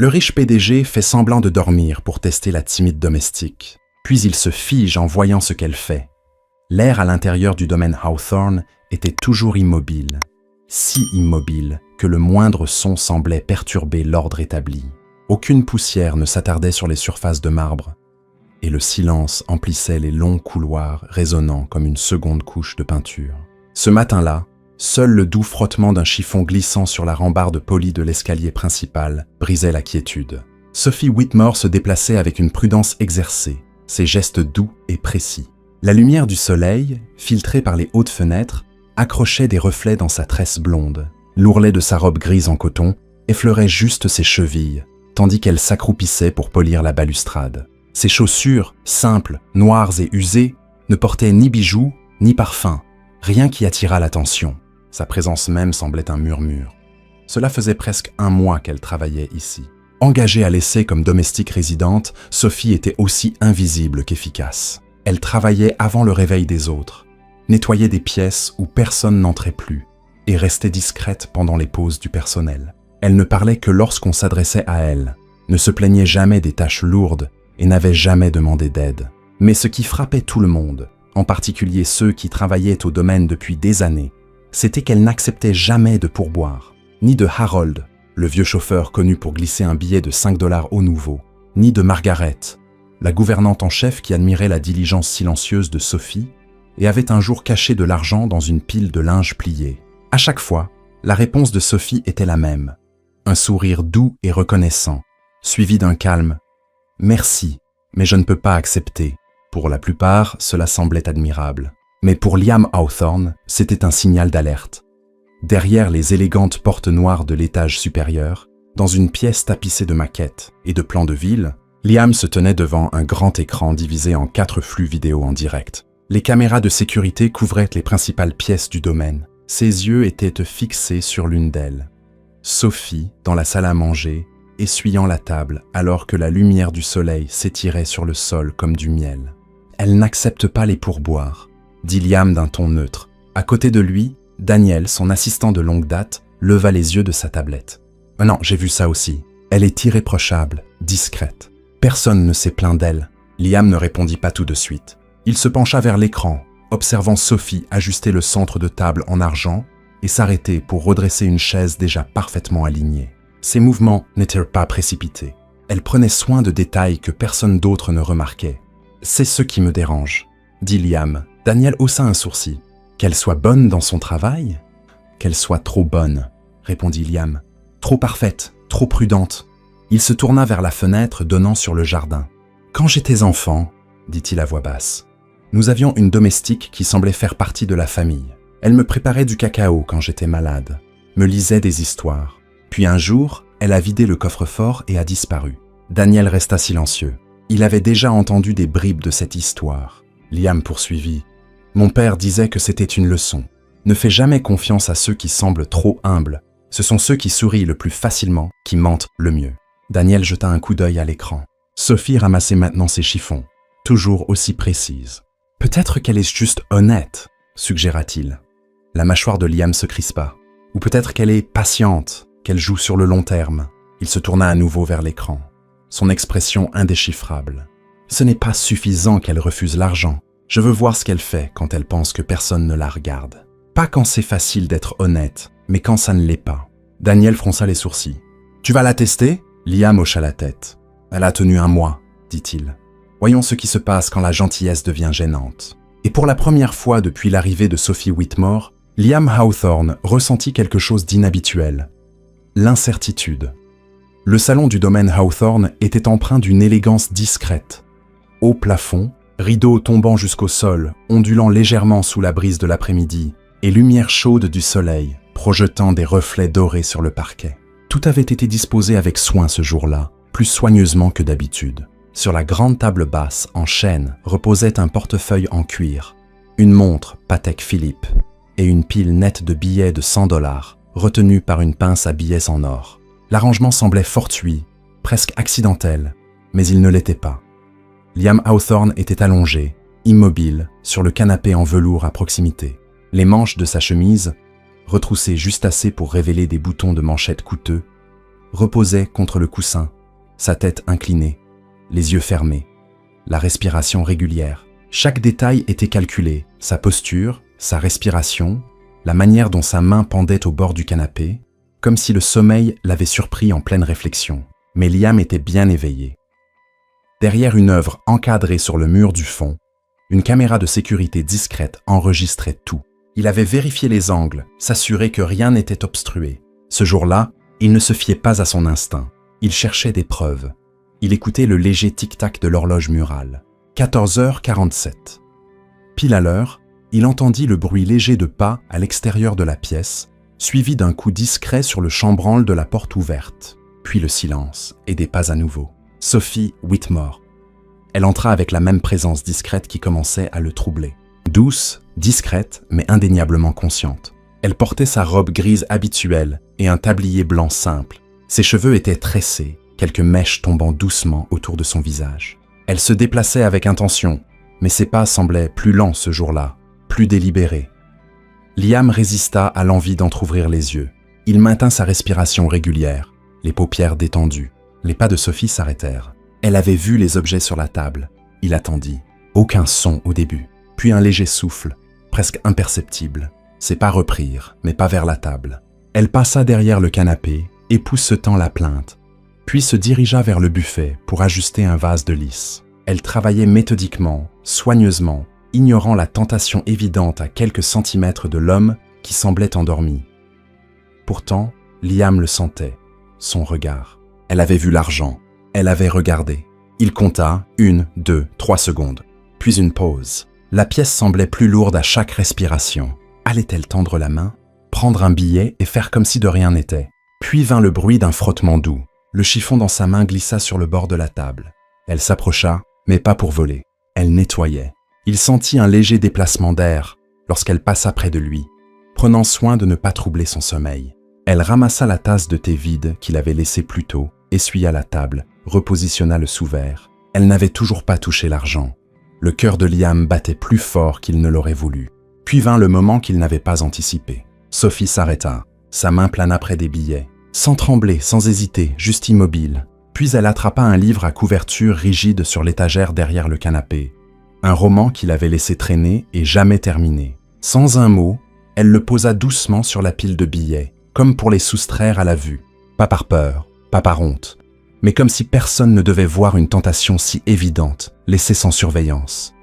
Le riche PDG fait semblant de dormir pour tester la timide domestique. Puis il se fige en voyant ce qu'elle fait. L'air à l'intérieur du domaine Hawthorne était toujours immobile. Si immobile que le moindre son semblait perturber l'ordre établi. Aucune poussière ne s'attardait sur les surfaces de marbre. Et le silence emplissait les longs couloirs résonnant comme une seconde couche de peinture. Ce matin-là, seul le doux frottement d'un chiffon glissant sur la rambarde polie de l'escalier principal brisait la quiétude. Sophie Whitmore se déplaçait avec une prudence exercée, ses gestes doux et précis. La lumière du soleil, filtrée par les hautes fenêtres, accrochait des reflets dans sa tresse blonde. L'ourlet de sa robe grise en coton effleurait juste ses chevilles, tandis qu'elle s'accroupissait pour polir la balustrade. Ses chaussures, simples, noires et usées, ne portaient ni bijoux, ni parfum, rien qui attirât l'attention. Sa présence même semblait un murmure. Cela faisait presque un mois qu'elle travaillait ici. Engagée à l'essai comme domestique résidente, Sophie était aussi invisible qu'efficace. Elle travaillait avant le réveil des autres, nettoyait des pièces où personne n'entrait plus et restait discrète pendant les pauses du personnel. Elle ne parlait que lorsqu'on s'adressait à elle, ne se plaignait jamais des tâches lourdes et n'avait jamais demandé d'aide. Mais ce qui frappait tout le monde, en particulier ceux qui travaillaient au domaine depuis des années, c'était qu'elle n'acceptait jamais de pourboire, ni de Harold, le vieux chauffeur connu pour glisser un billet de 5 $ au nouveau, ni de Margaret, la gouvernante en chef qui admirait la diligence silencieuse de Sophie et avait un jour caché de l'argent dans une pile de linge plié. À chaque fois, la réponse de Sophie était la même, un sourire doux et reconnaissant, suivi d'un calme « Merci, mais je ne peux pas accepter ». Pour la plupart, cela semblait admirable. Mais pour Liam Hawthorne, c'était un signal d'alerte. Derrière les élégantes portes noires de l'étage supérieur, dans une pièce tapissée de maquettes et de plans de ville, Liam se tenait devant un grand écran divisé en 4 flux vidéo en direct. Les caméras de sécurité couvraient les principales pièces du domaine. Ses yeux étaient fixés sur l'une d'elles. Sophie, dans la salle à manger, essuyant la table alors que la lumière du soleil s'étirait sur le sol comme du miel. « Elle n'accepte pas les pourboires », dit Liam d'un ton neutre. À côté de lui, Daniel, son assistant de longue date, leva les yeux de sa tablette. « Non, j'ai vu ça aussi. Elle est irréprochable, discrète. Personne ne s'est plaint d'elle. » Liam ne répondit pas tout de suite. Il se pencha vers l'écran, observant Sophie ajuster le centre de table en argent et s'arrêter pour redresser une chaise déjà parfaitement alignée. Ses mouvements n'étaient pas précipités. Elle prenait soin de détails que personne d'autre ne remarquait. « C'est ce qui me dérange », dit Liam. Daniel haussa un sourcil. « Qu'elle soit bonne dans son travail ?»« Qu'elle soit trop bonne », répondit Liam. « Trop parfaite, trop prudente. » Il se tourna vers la fenêtre donnant sur le jardin. « Quand j'étais enfant, » dit-il à voix basse, « nous avions une domestique qui semblait faire partie de la famille. Elle me préparait du cacao quand j'étais malade, me lisait des histoires. Puis un jour, elle a vidé le coffre-fort et a disparu. » Daniel resta silencieux. Il avait déjà entendu des bribes de cette histoire. Liam poursuivit. « Mon père disait que c'était une leçon. Ne fais jamais confiance à ceux qui semblent trop humbles. Ce sont ceux qui sourient le plus facilement qui mentent le mieux. » Daniel jeta un coup d'œil à l'écran. Sophie ramassait maintenant ses chiffons, toujours aussi précise. « Peut-être qu'elle est juste honnête, » suggéra-t-il. La mâchoire de Liam se crispa. « Ou peut-être qu'elle est patiente, qu'elle joue sur le long terme. » Il se tourna à nouveau vers l'écran. Son expression indéchiffrable. « Ce n'est pas suffisant qu'elle refuse l'argent. Je veux voir ce qu'elle fait quand elle pense que personne ne la regarde. Pas quand c'est facile d'être honnête, mais quand ça ne l'est pas. » Daniel fronça les sourcils. « Tu vas la tester ?» Liam hocha la tête. « Elle a tenu un mois, dit-il. Voyons ce qui se passe quand la gentillesse devient gênante. » Et pour la première fois depuis l'arrivée de Sophie Whitmore, Liam Hawthorne ressentit quelque chose d'inhabituel. L'incertitude. Le salon du domaine Hawthorne était empreint d'une élégance discrète. Haut plafond, rideaux tombant jusqu'au sol, ondulant légèrement sous la brise de l'après-midi, et lumière chaude du soleil, projetant des reflets dorés sur le parquet. Tout avait été disposé avec soin ce jour-là, plus soigneusement que d'habitude. Sur la grande table basse, en chêne, reposait un portefeuille en cuir, une montre Patek Philippe et une pile nette de billets de 100 $, retenus par une pince à billets en or. L'arrangement semblait fortuit, presque accidentel, mais il ne l'était pas. Liam Hawthorne était allongé, immobile, sur le canapé en velours à proximité. Les manches de sa chemise, retroussées juste assez pour révéler des boutons de manchette coûteux, reposait contre le coussin, sa tête inclinée, les yeux fermés, la respiration régulière. Chaque détail était calculé, sa posture, sa respiration, la manière dont sa main pendait au bord du canapé, comme si le sommeil l'avait surpris en pleine réflexion. Mais Liam était bien éveillé. Derrière une œuvre encadrée sur le mur du fond, une caméra de sécurité discrète enregistrait tout. Il avait vérifié les angles, s'assuré que rien n'était obstrué. Ce jour-là, il ne se fiait pas à son instinct. Il cherchait des preuves. Il écoutait le léger tic-tac de l'horloge murale. 14h47. Pile à l'heure, il entendit le bruit léger de pas à l'extérieur de la pièce, suivi d'un coup discret sur le chambranle de la porte ouverte, puis le silence et des pas à nouveau. Sophie Whitmore. Elle entra avec la même présence discrète qui commençait à le troubler. Douce, discrète, mais indéniablement consciente. Elle portait sa robe grise habituelle et un tablier blanc simple. Ses cheveux étaient tressés, quelques mèches tombant doucement autour de son visage. Elle se déplaçait avec intention, mais ses pas semblaient plus lents ce jour-là, plus délibérés. Liam résista à l'envie d'entrouvrir les yeux. Il maintint sa respiration régulière, les paupières détendues. Les pas de Sophie s'arrêtèrent. Elle avait vu les objets sur la table. Il attendit. Aucun son au début, puis un léger souffle, presque imperceptible. Ses pas reprirent, mais pas vers la table. Elle passa derrière le canapé, époussetant la plainte, puis se dirigea vers le buffet pour ajuster un vase de lys. Elle travaillait méthodiquement, soigneusement, ignorant la tentation évidente à quelques centimètres de l'homme qui semblait endormi. Pourtant, Liam le sentait, son regard. Elle avait vu l'argent, elle avait regardé. Il compta 1, 2, 3 secondes, puis une pause. La pièce semblait plus lourde à chaque respiration. Allait-elle tendre la main, prendre un billet et faire comme si de rien n'était? Puis vint le bruit d'un frottement doux. Le chiffon dans sa main glissa sur le bord de la table. Elle s'approcha, mais pas pour voler. Elle nettoyait. Il sentit un léger déplacement d'air lorsqu'elle passa près de lui, prenant soin de ne pas troubler son sommeil. Elle ramassa la tasse de thé vide qu'il avait laissée plus tôt, essuya la table, repositionna le sous-verre. Elle n'avait toujours pas touché l'argent. Le cœur de Liam battait plus fort qu'il ne l'aurait voulu. Puis vint le moment qu'il n'avait pas anticipé. Sophie s'arrêta, sa main plana près des billets, sans trembler, sans hésiter, juste immobile. Puis elle attrapa un livre à couverture rigide sur l'étagère derrière le canapé. Un roman qu'il avait laissé traîner et jamais terminé. Sans un mot, elle le posa doucement sur la pile de billets, comme pour les soustraire à la vue. Pas par peur, pas par honte, mais comme si personne ne devait voir une tentation si évidente, laissée sans surveillance.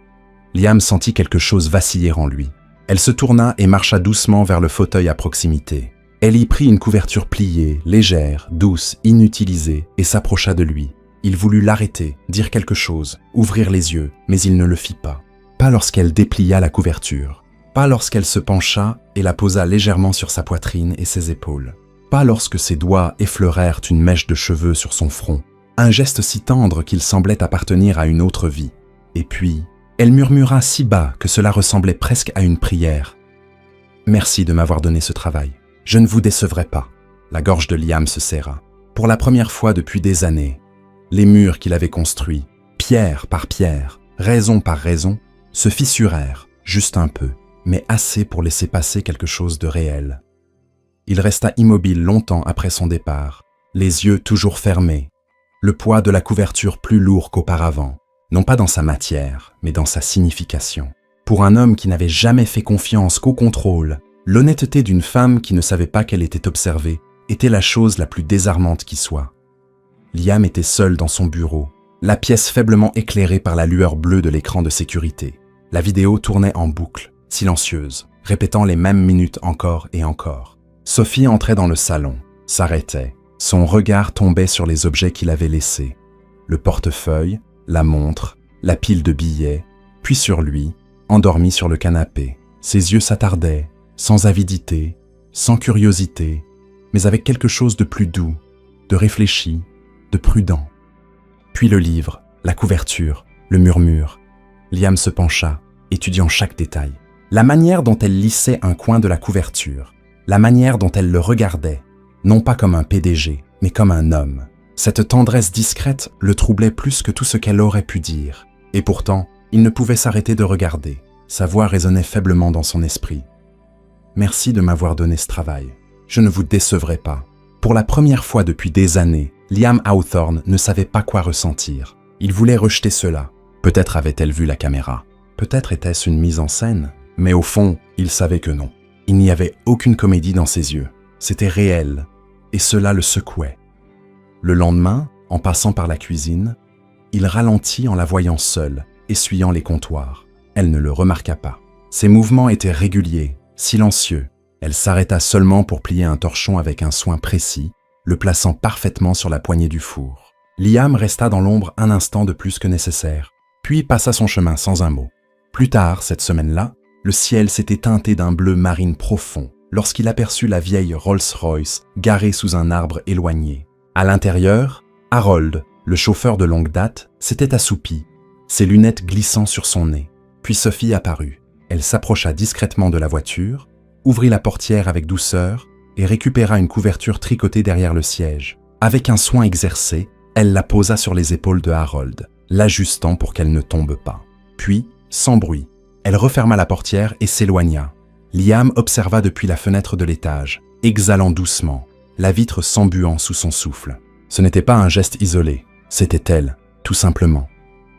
Liam sentit quelque chose vaciller en lui. Elle se tourna et marcha doucement vers le fauteuil à proximité. Elle y prit une couverture pliée, légère, douce, inutilisée, et s'approcha de lui. Il voulut l'arrêter, dire quelque chose, ouvrir les yeux, mais il ne le fit pas. Pas lorsqu'elle déplia la couverture. Pas lorsqu'elle se pencha et la posa légèrement sur sa poitrine et ses épaules. Pas lorsque ses doigts effleurèrent une mèche de cheveux sur son front. Un geste si tendre qu'il semblait appartenir à une autre vie. Et puis, elle murmura si bas que cela ressemblait presque à une prière. « Merci de m'avoir donné ce travail. Je ne vous décevrai pas. » La gorge de Liam se serra. Pour la première fois depuis des années, les murs qu'il avait construits, pierre par pierre, raison par raison, se fissurèrent, juste un peu, mais assez pour laisser passer quelque chose de réel. Il resta immobile longtemps après son départ, les yeux toujours fermés, le poids de la couverture plus lourd qu'auparavant, non pas dans sa matière, mais dans sa signification. Pour un homme qui n'avait jamais fait confiance qu'au contrôle, l'honnêteté d'une femme qui ne savait pas qu'elle était observée était la chose la plus désarmante qui soit. Liam était seul dans son bureau, la pièce faiblement éclairée par la lueur bleue de l'écran de sécurité. La vidéo tournait en boucle, silencieuse, répétant les mêmes minutes encore et encore. Sophie entrait dans le salon, s'arrêtait. Son regard tombait sur les objets qu'il avait laissés. Le portefeuille, la montre, la pile de billets, puis sur lui, endormi sur le canapé. Ses yeux s'attardaient, sans avidité, sans curiosité, mais avec quelque chose de plus doux, de réfléchi, de prudent. Puis le livre, la couverture, le murmure. Liam se pencha, étudiant chaque détail. La manière dont elle lissait un coin de la couverture, la manière dont elle le regardait, non pas comme un PDG, mais comme un homme. Cette tendresse discrète le troublait plus que tout ce qu'elle aurait pu dire. Et pourtant, il ne pouvait s'arrêter de regarder. Sa voix résonnait faiblement dans son esprit. « Merci de m'avoir donné ce travail. Je ne vous décevrai pas. Pour la première fois depuis des années, Liam Hawthorne ne savait pas quoi ressentir. Il voulait rejeter cela. Peut-être avait-elle vu la caméra. Peut-être était-ce une mise en scène. Mais au fond, il savait que non. Il n'y avait aucune comédie dans ses yeux. C'était réel. Et cela le secouait. Le lendemain, en passant par la cuisine, il ralentit en la voyant seule, essuyant les comptoirs. Elle ne le remarqua pas. Ses mouvements étaient réguliers, silencieux. Elle s'arrêta seulement pour plier un torchon avec un soin précis, le plaçant parfaitement sur la poignée du four. Liam resta dans l'ombre un instant de plus que nécessaire, puis passa son chemin sans un mot. Plus tard, cette semaine-là, le ciel s'était teinté d'un bleu marine profond lorsqu'il aperçut la vieille Rolls-Royce garée sous un arbre éloigné. À l'intérieur, Harold, le chauffeur de longue date, s'était assoupi, ses lunettes glissant sur son nez. Puis Sophie apparut. Elle s'approcha discrètement de la voiture, ouvrit la portière avec douceur et récupéra une couverture tricotée derrière le siège. Avec un soin exercé, elle la posa sur les épaules de Harold, l'ajustant pour qu'elle ne tombe pas. Puis, sans bruit, elle referma la portière et s'éloigna. Liam observa depuis la fenêtre de l'étage, exhalant doucement, la vitre s'embuant sous son souffle. Ce n'était pas un geste isolé, c'était elle, tout simplement.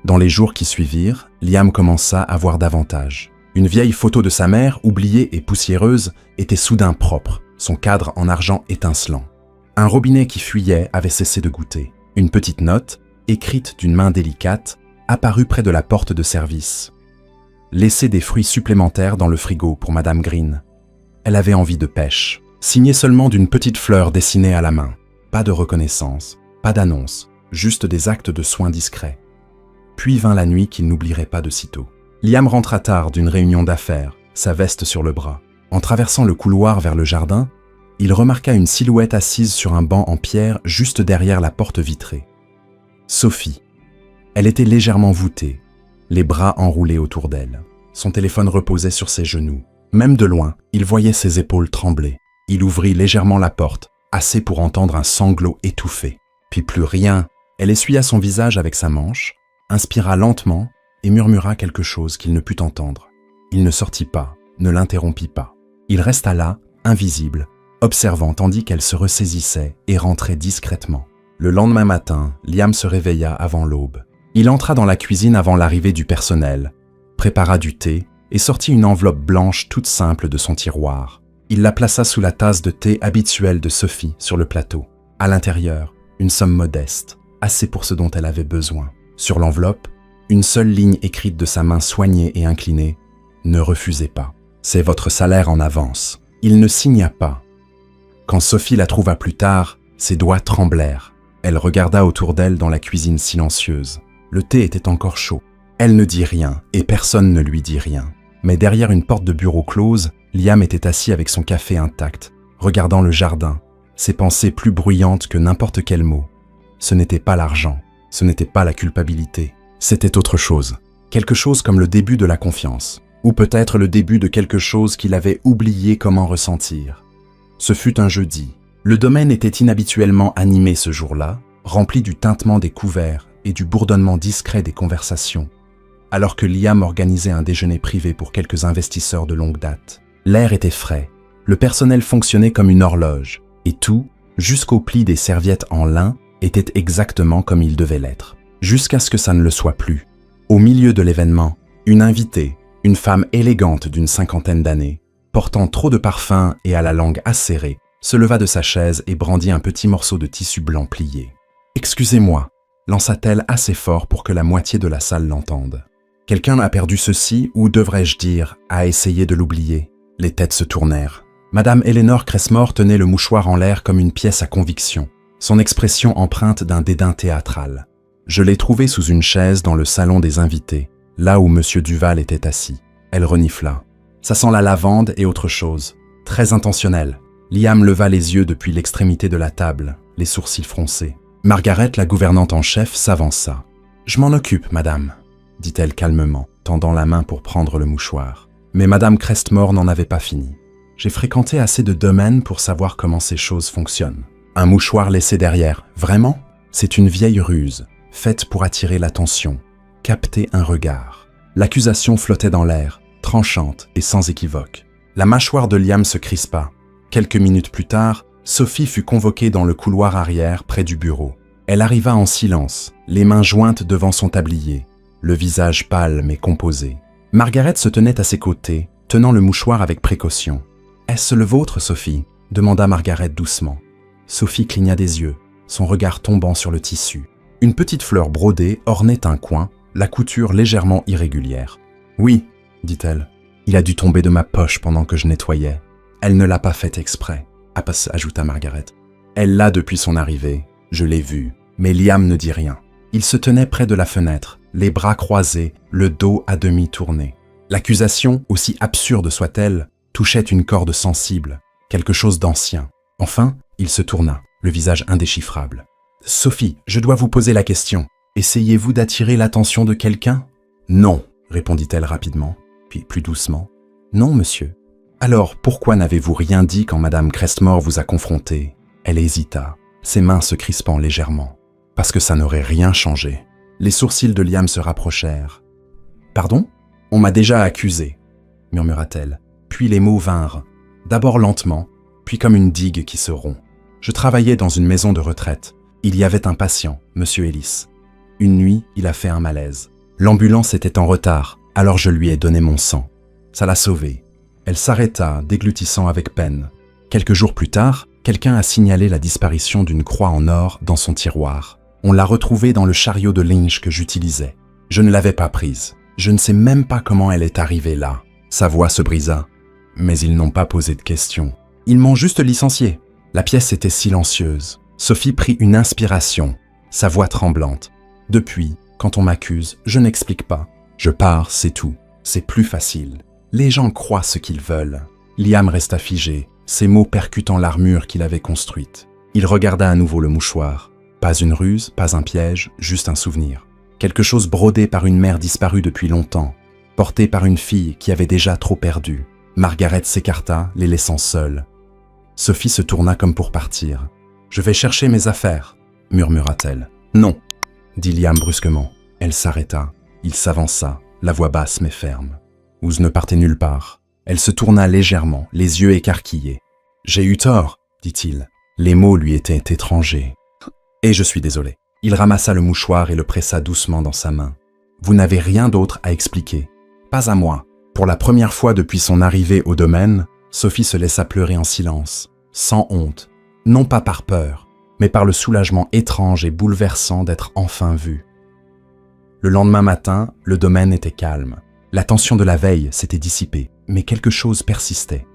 Dans les jours qui suivirent, Liam commença à voir davantage. Une vieille photo de sa mère, oubliée et poussiéreuse, était soudain propre, son cadre en argent étincelant. Un robinet qui fuyait avait cessé de goutter. Une petite note, écrite d'une main délicate, apparut près de la porte de service. Laissez des fruits supplémentaires dans le frigo pour Madame Green. Elle avait envie de pêche, signée seulement d'une petite fleur dessinée à la main. Pas de reconnaissance, pas d'annonce, juste des actes de soins discrets. Puis vint la nuit qu'il n'oublierait pas de sitôt. Liam rentra tard d'une réunion d'affaires, sa veste sur le bras. En traversant le couloir vers le jardin, il remarqua une silhouette assise sur un banc en pierre juste derrière la porte vitrée. Sophie. Elle était légèrement voûtée, les bras enroulés autour d'elle. Son téléphone reposait sur ses genoux. Même de loin, il voyait ses épaules trembler. Il ouvrit légèrement la porte, assez pour entendre un sanglot étouffé. Puis plus rien. Elle essuya son visage avec sa manche, inspira lentement et murmura quelque chose qu'il ne put entendre. Il ne sortit pas, ne l'interrompit pas. Il resta là, invisible, observant tandis qu'elle se ressaisissait et rentrait discrètement. Le lendemain matin, Liam se réveilla avant l'aube. Il entra dans la cuisine avant l'arrivée du personnel, prépara du thé et sortit une enveloppe blanche toute simple de son tiroir. Il la plaça sous la tasse de thé habituelle de Sophie sur le plateau. À l'intérieur, une somme modeste, assez pour ce dont elle avait besoin. Sur l'enveloppe, une seule ligne écrite de sa main soignée et inclinée. « Ne refusez pas. C'est votre salaire en avance. » Il ne signa pas. Quand Sophie la trouva plus tard, ses doigts tremblèrent. Elle regarda autour d'elle dans la cuisine silencieuse. Le thé était encore chaud. Elle ne dit rien, et personne ne lui dit rien. Mais derrière une porte de bureau close, Liam était assis avec son café intact, regardant le jardin, ses pensées plus bruyantes que n'importe quel mot. Ce n'était pas l'argent, ce n'était pas la culpabilité, c'était autre chose. Quelque chose comme le début de la confiance, ou peut-être le début de quelque chose qu'il avait oublié comment ressentir. Ce fut un jeudi. Le domaine était inhabituellement animé ce jour-là, rempli du tintement des couverts et du bourdonnement discret des conversations, alors que Liam organisait un déjeuner privé pour quelques investisseurs de longue date. L'air était frais, le personnel fonctionnait comme une horloge, et tout, jusqu'au pli des serviettes en lin, était exactement comme il devait l'être. Jusqu'à ce que ça ne le soit plus. Au milieu de l'événement, une invitée, une femme élégante d'une 50aine d'années, portant trop de parfum et à la langue acérée, se leva de sa chaise et brandit un petit morceau de tissu blanc plié. « Excusez-moi », lança-t-elle assez fort pour que la moitié de la salle l'entende. Quelqu'un a perdu ceci, ou devrais-je dire, a essayé de l'oublier. Les têtes se tournèrent. Madame Eleanor Cressmore tenait le mouchoir en l'air comme une pièce à conviction, son expression empreinte d'un dédain théâtral. Je l'ai trouvée sous une chaise dans le salon des invités, là où Monsieur Duval était assis. Elle renifla. Ça sent la lavande et autre chose. Très intentionnel. Liam leva les yeux depuis l'extrémité de la table, les sourcils froncés. Margaret, la gouvernante en chef, s'avança. « Je m'en occupe, madame », dit-elle calmement, tendant la main pour prendre le mouchoir. Mais madame Crestmore n'en avait pas fini. « J'ai fréquenté assez de domaines pour savoir comment ces choses fonctionnent. Un mouchoir laissé derrière, vraiment? C'est une vieille ruse, faite pour attirer l'attention, capter un regard. » L'accusation flottait dans l'air, tranchante et sans équivoque. La mâchoire de Liam se crispa. Quelques minutes plus tard, Sophie fut convoquée dans le couloir arrière près du bureau. Elle arriva en silence, les mains jointes devant son tablier, le visage pâle mais composé. Margaret se tenait à ses côtés, tenant le mouchoir avec précaution. « Est-ce le vôtre, Sophie ?» demanda Margaret doucement. Sophie cligna des yeux, son regard tombant sur le tissu. Une petite fleur brodée ornait un coin, la couture légèrement irrégulière. « Oui, dit-elle. Il a dû tomber de ma poche pendant que je nettoyais. Elle ne l'a pas fait exprès, ajouta Margaret. Elle l'a depuis son arrivée. Je l'ai vu. Mais Liam ne dit rien. Il se tenait près de la fenêtre, les bras croisés, le dos à demi tourné. L'accusation, aussi absurde soit-elle, touchait une corde sensible, quelque chose d'ancien. Enfin, il se tourna, le visage indéchiffrable. « Sophie, je dois vous poser la question. Essayez-vous d'attirer l'attention de quelqu'un ?»« Non, répondit-elle rapidement, puis plus doucement. « Non, monsieur. »« Alors, pourquoi n'avez-vous rien dit quand Madame Crestmore vous a confronté ?» Elle hésita, ses mains se crispant légèrement. « Parce que ça n'aurait rien changé. » Les sourcils de Liam se rapprochèrent. « Pardon ? On m'a déjà accusé, » murmura-t-elle. Puis les mots vinrent, d'abord lentement, puis comme une digue qui se rompt. Je travaillais dans une maison de retraite. Il y avait un patient, Monsieur Ellis. Une nuit, il a fait un malaise. L'ambulance était en retard, alors je lui ai donné mon sang. Ça l'a sauvée. Elle s'arrêta, déglutissant avec peine. Quelques jours plus tard, quelqu'un a signalé la disparition d'une croix en or dans son tiroir. On l'a retrouvée dans le chariot de linge que j'utilisais. Je ne l'avais pas prise. Je ne sais même pas comment elle est arrivée là. Sa voix se brisa. Mais ils n'ont pas posé de questions. Ils m'ont juste licencié. La pièce était silencieuse. Sophie prit une inspiration, sa voix tremblante. Depuis, quand on m'accuse, je n'explique pas. Je pars, c'est tout. C'est plus facile. Les gens croient ce qu'ils veulent. Liam resta figé, ses mots percutant l'armure qu'il avait construite. Il regarda à nouveau le mouchoir. Pas une ruse, pas un piège, juste un souvenir. Quelque chose brodé par une mère disparue depuis longtemps, porté par une fille qui avait déjà trop perdu. Margaret s'écarta, les laissant seuls. Sophie se tourna comme pour partir. « Je vais chercher mes affaires », murmura-t-elle. « Non », dit Liam brusquement. Elle s'arrêta. Il s'avança, la voix basse mais ferme. Ouz ne partait nulle part. Elle se tourna légèrement, les yeux écarquillés. « J'ai eu tort », dit-il. Les mots lui étaient étrangers. « Et je suis désolé. » Il ramassa le mouchoir et le pressa doucement dans sa main. « Vous n'avez rien d'autre à expliquer. »« Pas à moi. » Pour la première fois depuis son arrivée au domaine, Sophie se laissa pleurer en silence, sans honte, non pas par peur, mais par le soulagement étrange et bouleversant d'être enfin vue. Le lendemain matin, le domaine était calme. La tension de la veille s'était dissipée, mais quelque chose persistait.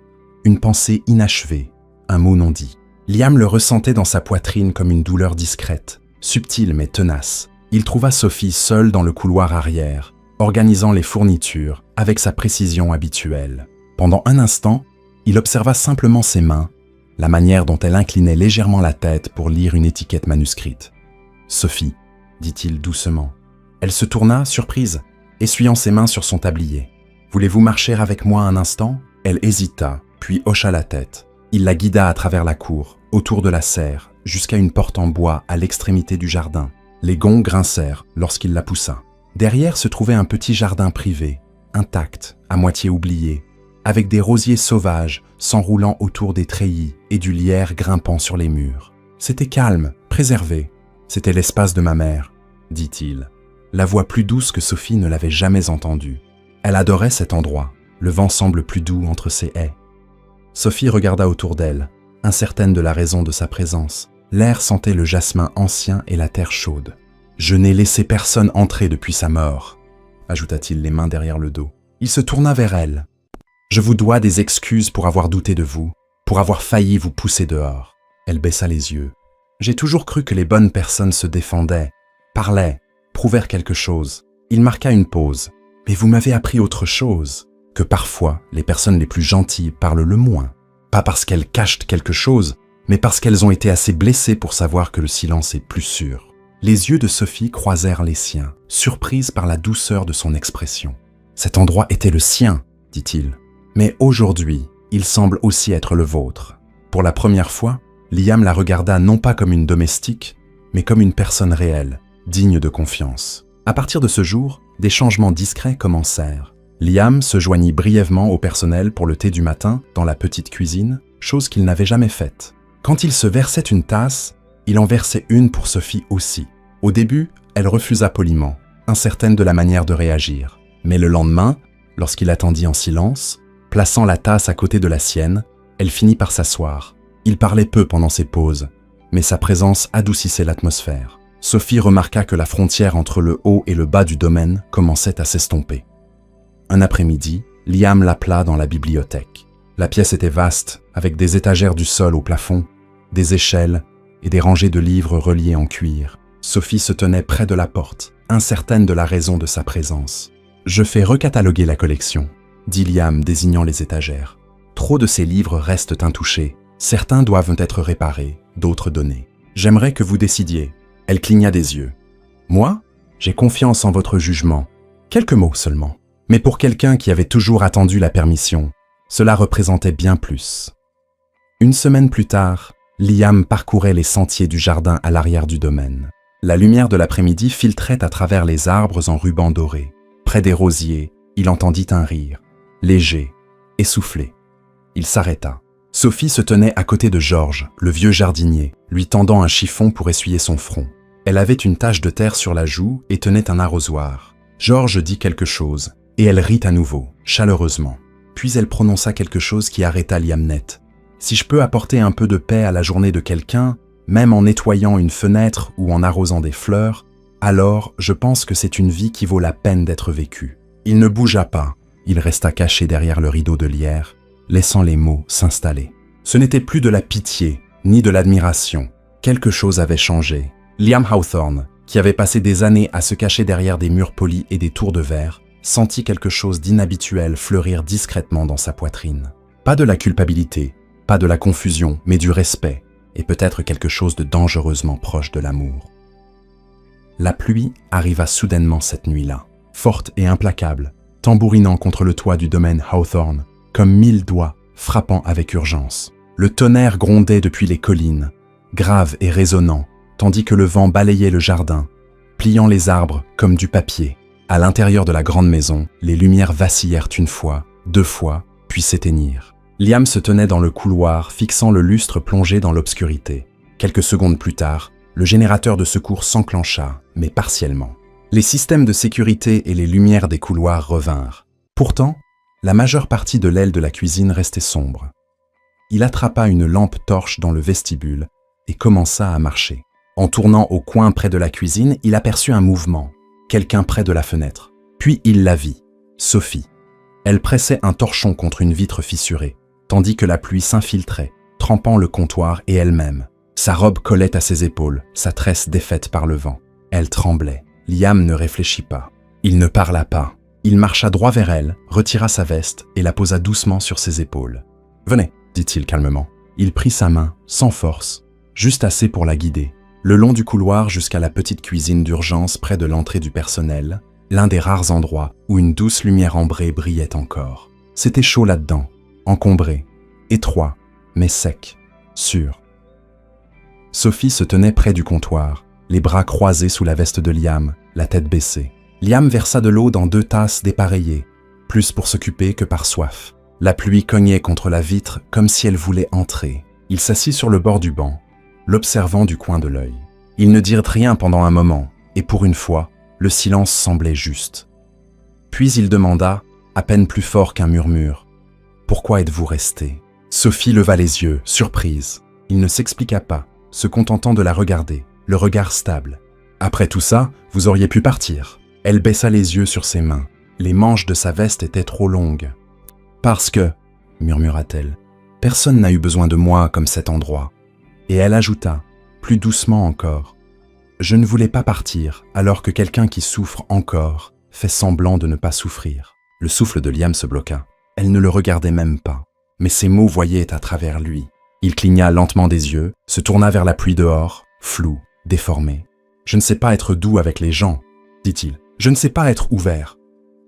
Une pensée inachevée, un mot non dit. Liam le ressentait dans sa poitrine comme une douleur discrète, subtile mais tenace. Il trouva Sophie seule dans le couloir arrière, organisant les fournitures avec sa précision habituelle. Pendant un instant, il observa simplement ses mains, la manière dont elle inclinait légèrement la tête pour lire une étiquette manuscrite. « Sophie », dit-il doucement. Elle se tourna, surprise, essuyant ses mains sur son tablier. « Voulez-vous marcher avec moi un instant ?» Elle hésita, puis hocha la tête. Il la guida à travers la cour, autour de la serre, jusqu'à une porte en bois à l'extrémité du jardin. Les gonds grincèrent lorsqu'il la poussa. Derrière se trouvait un petit jardin privé, intact, à moitié oublié, avec des rosiers sauvages s'enroulant autour des treillis et du lierre grimpant sur les murs. C'était calme, préservé. C'était l'espace de ma mère, dit-il. La voix plus douce que Sophie ne l'avait jamais entendue. Elle adorait cet endroit. Le vent semble plus doux entre ces haies. Sophie regarda autour d'elle, incertaine de la raison de sa présence. L'air sentait le jasmin ancien et la terre chaude. « Je n'ai laissé personne entrer depuis sa mort », ajouta-t-il les mains derrière le dos. Il se tourna vers elle. « Je vous dois des excuses pour avoir douté de vous, pour avoir failli vous pousser dehors. » Elle baissa les yeux. « J'ai toujours cru que les bonnes personnes se défendaient, parlaient, prouvèrent quelque chose. » Il marqua une pause. « Mais vous m'avez appris autre chose, que parfois les personnes les plus gentilles parlent le moins. Pas parce qu'elles cachent quelque chose, mais parce qu'elles ont été assez blessées pour savoir que le silence est plus sûr. » Les yeux de Sophie croisèrent les siens, surprise par la douceur de son expression. « Cet endroit était le sien, dit-il. Mais aujourd'hui, il semble aussi être le vôtre. » Pour la première fois, Liam la regarda non pas comme une domestique, mais comme une personne réelle, digne de confiance. À partir de ce jour, des changements discrets commencèrent. Liam se joignit brièvement au personnel pour le thé du matin dans la petite cuisine, chose qu'il n'avait jamais faite. Quand il se versait une tasse, il en versait une pour Sophie aussi. Au début, elle refusa poliment, incertaine de la manière de réagir. Mais le lendemain, lorsqu'il attendit en silence, plaçant la tasse à côté de la sienne, elle finit par s'asseoir. Il parlait peu pendant ses pauses, mais sa présence adoucissait l'atmosphère. Sophie remarqua que la frontière entre le haut et le bas du domaine commençait à s'estomper. Un après-midi, Liam l'appela dans la bibliothèque. La pièce était vaste, avec des étagères du sol au plafond, des échelles et des rangées de livres reliés en cuir. Sophie se tenait près de la porte, incertaine de la raison de sa présence. « Je fais recataloguer la collection », dit Liam, désignant les étagères. « Trop de ces livres restent intouchés. Certains doivent être réparés, d'autres donnés. J'aimerais que vous décidiez. » Elle cligna des yeux. « Moi, j'ai confiance en votre jugement. Quelques mots seulement. Mais pour quelqu'un qui avait toujours attendu la permission, cela représentait bien plus. » Une semaine plus tard, Liam parcourait les sentiers du jardin à l'arrière du domaine. La lumière de l'après-midi filtrait à travers les arbres en rubans dorés. Près des rosiers, il entendit un rire, léger, essoufflé. Il s'arrêta. Sophie se tenait à côté de Georges, le vieux jardinier, lui tendant un chiffon pour essuyer son front. Elle avait une tache de terre sur la joue et tenait un arrosoir. Georges dit quelque chose, et elle rit à nouveau, chaleureusement. Puis elle prononça quelque chose qui arrêta Liam net. « Si je peux apporter un peu de paix à la journée de quelqu'un, même en nettoyant une fenêtre ou en arrosant des fleurs, alors je pense que c'est une vie qui vaut la peine d'être vécue. » Il ne bougea pas, il resta caché derrière le rideau de lierre, laissant les mots s'installer. Ce n'était plus de la pitié, ni de l'admiration. Quelque chose avait changé. Liam Hawthorne, qui avait passé des années à se cacher derrière des murs polis et des tours de verre, sentit quelque chose d'inhabituel fleurir discrètement dans sa poitrine. Pas de la culpabilité, pas de la confusion, mais du respect, et peut-être quelque chose de dangereusement proche de l'amour. La pluie arriva soudainement cette nuit-là, forte et implacable, tambourinant contre le toit du domaine Hawthorne, comme 1000 doigts frappant avec urgence. Le tonnerre grondait depuis les collines, grave et résonnant, tandis que le vent balayait le jardin, pliant les arbres comme du papier. À l'intérieur de la grande maison, les lumières vacillèrent une fois, 2 fois, puis s'éteignirent. Liam se tenait dans le couloir, fixant le lustre plongé dans l'obscurité. Quelques secondes plus tard, le générateur de secours s'enclencha, mais partiellement. Les systèmes de sécurité et les lumières des couloirs revinrent. Pourtant, la majeure partie de l'aile de la cuisine restait sombre. Il attrapa une lampe torche dans le vestibule et commença à marcher. En tournant au coin près de la cuisine, il aperçut un mouvement, quelqu'un près de la fenêtre. Puis il la vit, Sophie. Elle pressait un torchon contre une vitre fissurée, tandis que la pluie s'infiltrait, trempant le comptoir et elle-même. Sa robe collait à ses épaules, sa tresse défaite par le vent. Elle tremblait. Liam ne réfléchit pas. Il ne parla pas. Il marcha droit vers elle, retira sa veste et la posa doucement sur ses épaules. « Venez », dit-il calmement. Il prit sa main, sans force, juste assez pour la guider, le long du couloir jusqu'à la petite cuisine d'urgence près de l'entrée du personnel, l'un des rares endroits où une douce lumière ambrée brillait encore. C'était chaud là-dedans, encombré, étroit, mais sec, sûr. Sophie se tenait près du comptoir, les bras croisés sous la veste de Liam, la tête baissée. Liam versa de l'eau dans 2 tasses dépareillées, plus pour s'occuper que par soif. La pluie cognait contre la vitre comme si elle voulait entrer. Il s'assit sur le bord du banc, l'observant du coin de l'œil. Ils ne dirent rien pendant un moment, et pour une fois, le silence semblait juste. Puis il demanda, à peine plus fort qu'un murmure, « Pourquoi êtes-vous resté ?» Sophie leva les yeux, surprise. Il ne s'expliqua pas, se contentant de la regarder, le regard stable. « Après tout ça, vous auriez pu partir. » Elle baissa les yeux sur ses mains. Les manches de sa veste étaient trop longues. « Parce que, » murmura-t-elle, « personne n'a eu besoin de moi comme cet endroit. » Et elle ajouta, plus doucement encore, « Je ne voulais pas partir alors que quelqu'un qui souffre encore fait semblant de ne pas souffrir. » Le souffle de Liam se bloqua. Elle ne le regardait même pas, mais ses mots voyaient à travers lui. Il cligna lentement des yeux, se tourna vers la pluie dehors, flou, déformé. « Je ne sais pas être doux avec les gens, » dit-il. « Je ne sais pas être ouvert. »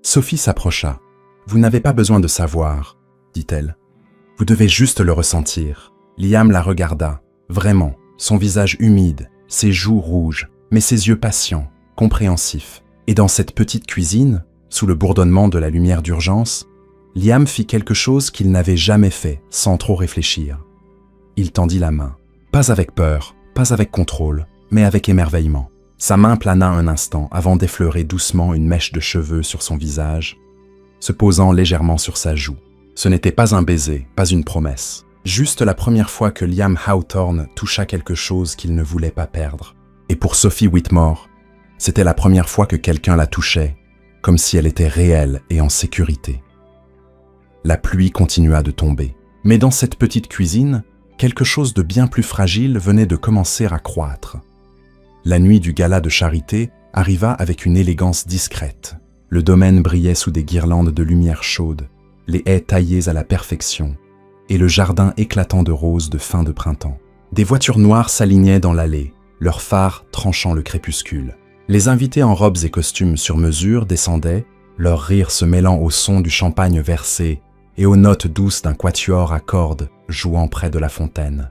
Sophie s'approcha. « Vous n'avez pas besoin de savoir, » dit-elle. « Vous devez juste le ressentir. » Liam la regarda, vraiment, son visage humide, ses joues rouges, mais ses yeux patients, compréhensifs. Et dans cette petite cuisine, sous le bourdonnement de la lumière d'urgence, Liam fit quelque chose qu'il n'avait jamais fait sans trop réfléchir. Il tendit la main. Pas avec peur, pas avec contrôle, mais avec émerveillement. Sa main plana un instant avant d'effleurer doucement une mèche de cheveux sur son visage, se posant légèrement sur sa joue. Ce n'était pas un baiser, pas une promesse. Juste la première fois que Liam Hawthorne toucha quelque chose qu'il ne voulait pas perdre. Et pour Sophie Whitmore, c'était la première fois que quelqu'un la touchait, comme si elle était réelle et en sécurité. La pluie continua de tomber. Mais dans cette petite cuisine, quelque chose de bien plus fragile venait de commencer à croître. La nuit du gala de charité arriva avec une élégance discrète. Le domaine brillait sous des guirlandes de lumière chaude, les haies taillées à la perfection, et le jardin éclatant de roses de fin de printemps. Des voitures noires s'alignaient dans l'allée, leurs phares tranchant le crépuscule. Les invités en robes et costumes sur mesure descendaient, leur rire se mêlant au son du champagne versé et aux notes douces d'un quatuor à cordes jouant près de la fontaine.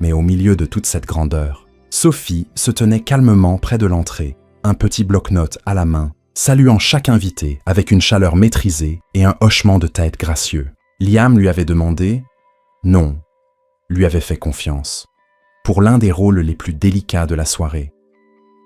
Mais au milieu de toute cette grandeur, Sophie se tenait calmement près de l'entrée, un petit bloc-notes à la main, saluant chaque invité avec une chaleur maîtrisée et un hochement de tête gracieux. Liam lui avait demandé « Non », lui avait fait confiance, pour l'un des rôles les plus délicats de la soirée.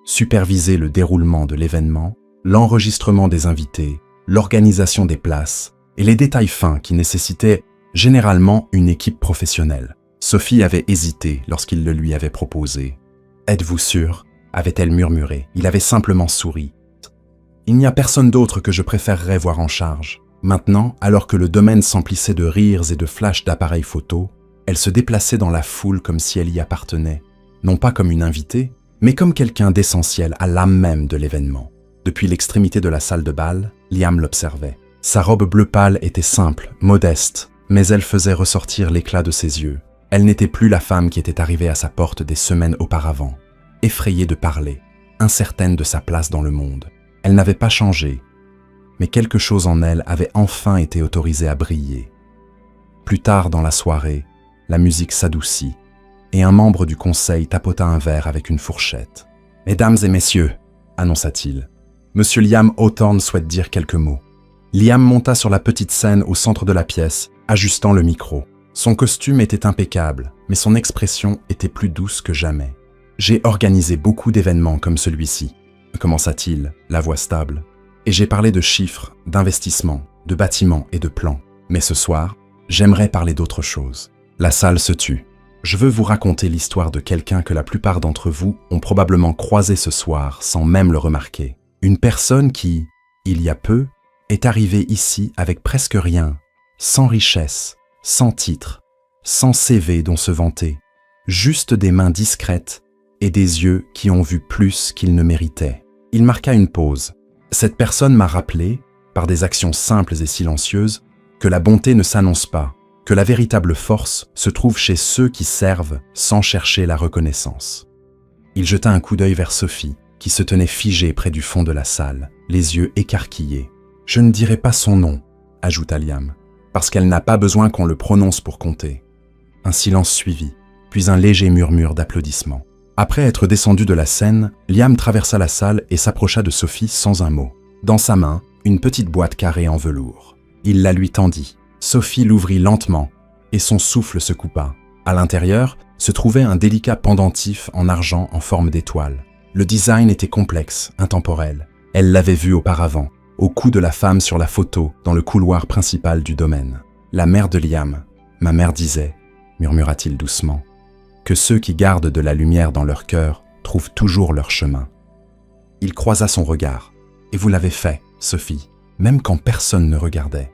Superviser le déroulement de l'événement, l'enregistrement des invités, l'organisation des places et les détails fins qui nécessitaient généralement une équipe professionnelle. Sophie avait hésité lorsqu'il le lui avait proposé. « Êtes-vous sûr ?» avait-elle murmuré. Il avait simplement souri. « Il n'y a personne d'autre que je préférerais voir en charge. » Maintenant, alors que le domaine s'emplissait de rires et de flashs d'appareils photo, elle se déplaçait dans la foule comme si elle y appartenait, non pas comme une invitée, mais comme quelqu'un d'essentiel à l'âme même de l'événement. Depuis l'extrémité de la salle de bal, Liam l'observait. Sa robe bleu pâle était simple, modeste, mais elle faisait ressortir l'éclat de ses yeux. Elle n'était plus la femme qui était arrivée à sa porte des semaines auparavant, effrayée de parler, incertaine de sa place dans le monde. Elle n'avait pas changé, mais quelque chose en elle avait enfin été autorisé à briller. Plus tard dans la soirée, la musique s'adoucit, et un membre du conseil tapota un verre avec une fourchette. « Mesdames et messieurs », annonça-t-il, « Monsieur Liam Hawthorne souhaite dire quelques mots. » Liam monta sur la petite scène au centre de la pièce, ajustant le micro. Son costume était impeccable, mais son expression était plus douce que jamais. « J'ai organisé beaucoup d'événements comme celui-ci, » commença-t-il, la voix stable. « Et j'ai parlé de chiffres, d'investissements, de bâtiments et de plans. Mais ce soir, j'aimerais parler d'autre chose. » La salle se tut. Je veux vous raconter l'histoire de quelqu'un que la plupart d'entre vous ont probablement croisé ce soir sans même le remarquer. Une personne qui, il y a peu, est arrivée ici avec presque rien, sans richesse, sans titre, sans CV dont se vanter, juste des mains discrètes et des yeux qui ont vu plus qu'ils ne méritaient. Il marqua une pause. Cette personne m'a rappelé, par des actions simples et silencieuses, que la bonté ne s'annonce pas, que la véritable force se trouve chez ceux qui servent sans chercher la reconnaissance. Il jeta un coup d'œil vers Sophie, qui se tenait figée près du fond de la salle, les yeux écarquillés. « Je ne dirai pas son nom », ajouta Liam, « parce qu'elle n'a pas besoin qu'on le prononce pour compter. » Un silence suivit, puis un léger murmure d'applaudissements. Après être descendu de la scène, Liam traversa la salle et s'approcha de Sophie sans un mot. Dans sa main, une petite boîte carrée en velours. Il la lui tendit. Sophie l'ouvrit lentement et son souffle se coupa. À l'intérieur se trouvait un délicat pendentif en argent en forme d'étoile. Le design était complexe, intemporel. Elle l'avait vu auparavant, au cou de la femme sur la photo dans le couloir principal du domaine. « La mère de Liam, ma mère disait, » murmura-t-il doucement, « que ceux qui gardent de la lumière dans leur cœur trouvent toujours leur chemin. » Il croisa son regard. « Et vous l'avez fait, Sophie, même quand personne ne regardait.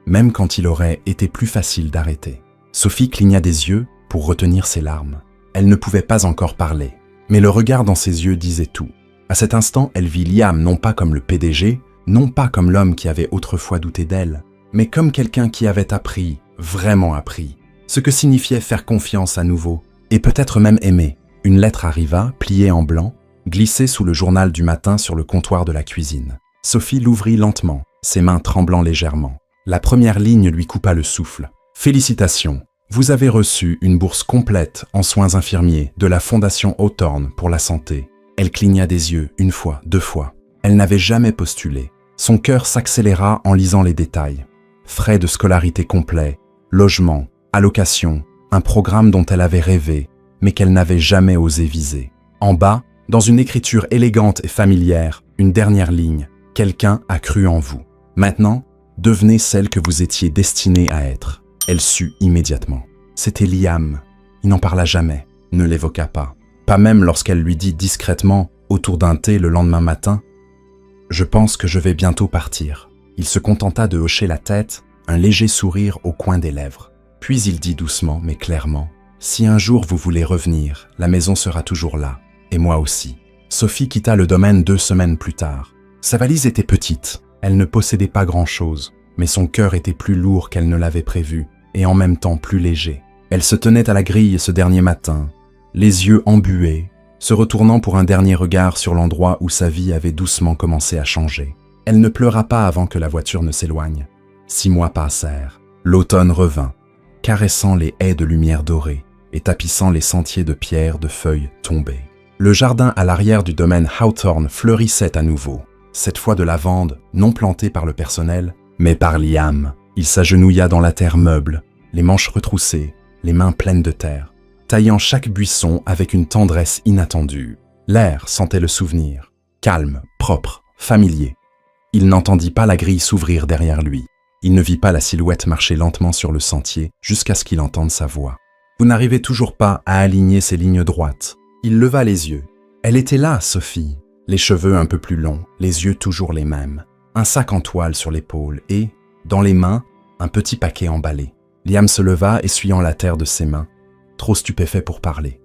Même quand il aurait été plus facile d'arrêter. » Sophie cligna des yeux pour retenir ses larmes. Elle ne pouvait pas encore parler, mais le regard dans ses yeux disait tout. À cet instant, elle vit Liam non pas comme le PDG, non pas comme l'homme qui avait autrefois douté d'elle, mais comme quelqu'un qui avait appris, vraiment appris, ce que signifiait faire confiance à nouveau, et peut-être même aimer. Une lettre arriva, pliée en blanc, glissée sous le journal du matin sur le comptoir de la cuisine. Sophie l'ouvrit lentement, ses mains tremblant légèrement. La première ligne lui coupa le souffle. « Félicitations, vous avez reçu une bourse complète en soins infirmiers de la Fondation Hawthorne pour la santé. » Elle cligna des yeux une fois, deux fois. Elle n'avait jamais postulé. Son cœur s'accéléra en lisant les détails. Frais de scolarité complets, logement, allocation, un programme dont elle avait rêvé, mais qu'elle n'avait jamais osé viser. En bas, dans une écriture élégante et familière, une dernière ligne, « Quelqu'un a cru en vous. Maintenant, devenez celle que vous étiez destinée à être. » Elle sut immédiatement. C'était Liam. Il n'en parla jamais, ne l'évoqua pas. Pas même lorsqu'elle lui dit discrètement, autour d'un thé le lendemain matin, « Je pense que je vais bientôt partir. » Il se contenta de hocher la tête, un léger sourire au coin des lèvres. Puis il dit doucement mais clairement, « Si un jour vous voulez revenir, la maison sera toujours là, et moi aussi. » Sophie quitta le domaine 2 semaines plus tard. Sa valise était petite, elle ne possédait pas grand-chose, mais son cœur était plus lourd qu'elle ne l'avait prévu, et en même temps plus léger. Elle se tenait à la grille ce dernier matin, les yeux embués, se retournant pour un dernier regard sur l'endroit où sa vie avait doucement commencé à changer. Elle ne pleura pas avant que la voiture ne s'éloigne. 6 mois passèrent. L'automne revint, caressant les haies de lumière dorée et tapissant les sentiers de pierre de feuilles tombées. Le jardin à l'arrière du domaine Hawthorne fleurissait à nouveau, cette fois de lavande, non plantée par le personnel, mais par Liam. Il s'agenouilla dans la terre meuble, les manches retroussées, les mains pleines de terre, taillant chaque buisson avec une tendresse inattendue. L'air sentait le souvenir, calme, propre, familier. Il n'entendit pas la grille s'ouvrir derrière lui. Il ne vit pas la silhouette marcher lentement sur le sentier jusqu'à ce qu'il entende sa voix. Vous n'arrivez toujours pas à aligner ces lignes droites. Il leva les yeux. Elle était là, Sophie. Les cheveux un peu plus longs, les yeux toujours les mêmes. Un sac en toile sur l'épaule et, dans les mains, un petit paquet emballé. Liam se leva, essuyant la terre de ses mains, trop stupéfait pour parler.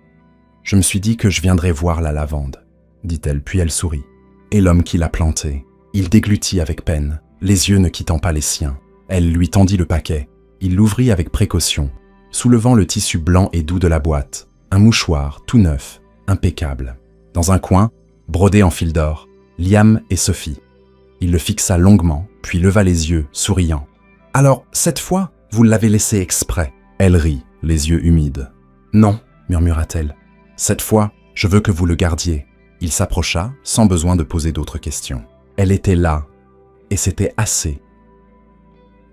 « Je me suis dit que je viendrais voir la lavande, » dit-elle, puis elle sourit. « Et l'homme qui l'a planté. » Il déglutit avec peine, les yeux ne quittant pas les siens. Elle lui tendit le paquet. Il l'ouvrit avec précaution, soulevant le tissu blanc et doux de la boîte. Un mouchoir, tout neuf, impeccable. Dans un coin, brodé en fil d'or, Liam et Sophie. Il le fixa longuement, puis leva les yeux, souriant. « Alors, cette fois, vous l'avez laissé exprès. » Elle rit, les yeux humides. « Non, murmura-t-elle. Cette fois, je veux que vous le gardiez. » Il s'approcha, sans besoin de poser d'autres questions. Elle était là, et c'était assez.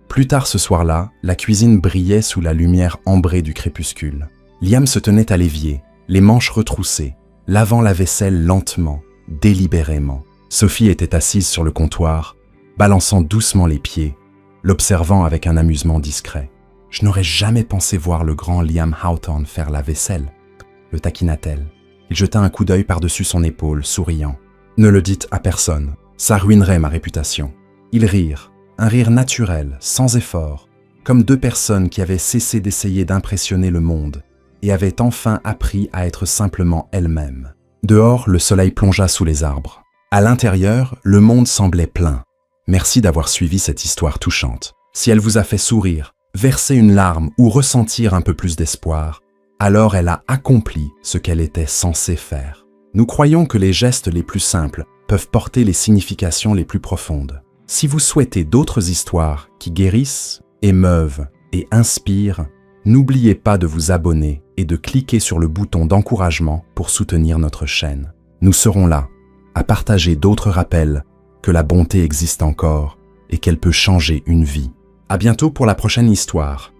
Plus tard ce soir-là, la cuisine brillait sous la lumière ambrée du crépuscule. Liam se tenait à l'évier, les manches retroussées, lavant la vaisselle lentement, délibérément. Sophie était assise sur le comptoir, balançant doucement les pieds, l'observant avec un amusement discret. « Je n'aurais jamais pensé voir le grand Liam Hawthorne faire la vaisselle, » le taquina-t-elle. Il jeta un coup d'œil par-dessus son épaule, souriant. « Ne le dites à personne, ça ruinerait ma réputation. » Ils rirent, un rire naturel, sans effort, comme 2 personnes qui avaient cessé d'essayer d'impressionner le monde et avaient enfin appris à être simplement elles-mêmes. Dehors, le soleil plongea sous les arbres. À l'intérieur, le monde semblait plein. Merci d'avoir suivi cette histoire touchante. Si elle vous a fait sourire, verser une larme ou ressentir un peu plus d'espoir, alors elle a accompli ce qu'elle était censée faire. Nous croyons que les gestes les plus simples peuvent porter les significations les plus profondes. Si vous souhaitez d'autres histoires qui guérissent, émeuvent et inspirent, n'oubliez pas de vous abonner et de cliquer sur le bouton d'encouragement pour soutenir notre chaîne. Nous serons là, à partager d'autres rappels que la bonté existe encore et qu'elle peut changer une vie. À bientôt pour la prochaine histoire.